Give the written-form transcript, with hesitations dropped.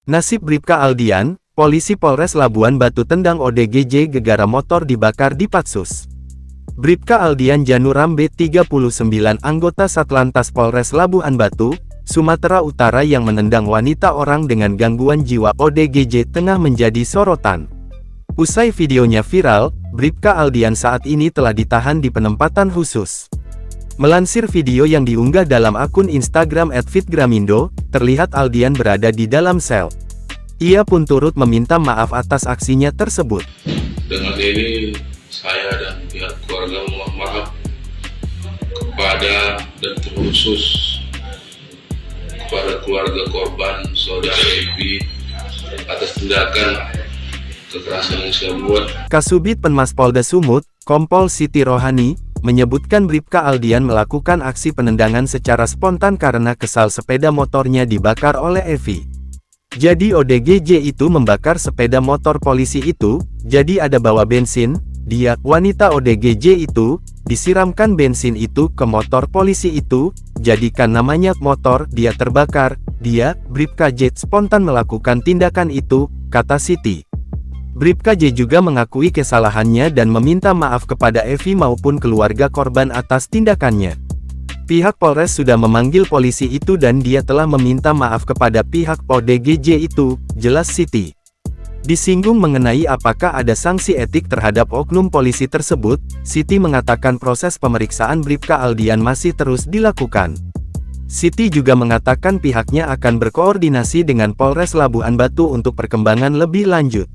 Nasib Bribka Aldian, polisi Polres Labuan Batu tendang ODGJ gegara motor dibakar di Patsus. Bribka Aldian Janurambe 39 anggota Satlantas Polres Labuan Batu, Sumatera Utara yang menendang wanita orang dengan gangguan jiwa ODGJ tengah menjadi sorotan. Usai videonya viral, Bribka Aldian saat ini telah ditahan di penempatan khusus. Melansir video yang diunggah dalam akun Instagram @fitgramindo, terlihat Aldian berada di dalam sel. Ia pun turut meminta maaf atas aksinya tersebut. Dengan ini, saya dan pihak keluarga memohon maaf kepada dan terkhusus kepada keluarga korban saudara Evi atas tindakan kekerasan yang saya buat. Kasubit Penmas Polda Sumut, Kompol Siti Rohani, menyebutkan Bribka Aldian melakukan aksi penendangan secara spontan karena kesal sepeda motornya dibakar oleh Evi. Jadi ODGJ itu membakar sepeda motor polisi itu, jadi ada bawa bensin, dia, wanita ODGJ itu, disiramkan bensin itu ke motor polisi itu, jadikan namanya motor dia terbakar, dia, Bribka J spontan melakukan tindakan itu, kata Siti. Bribka J juga mengakui kesalahannya dan meminta maaf kepada Evi maupun keluarga korban atas tindakannya. Pihak Polres sudah memanggil polisi itu dan dia telah meminta maaf kepada pihak ODGJ itu, jelas Siti. Disinggung mengenai apakah ada sanksi etik terhadap oknum polisi tersebut, Siti mengatakan proses pemeriksaan Bribka Aldian masih terus dilakukan. Siti juga mengatakan pihaknya akan berkoordinasi dengan Polres Labuan Batu untuk perkembangan lebih lanjut.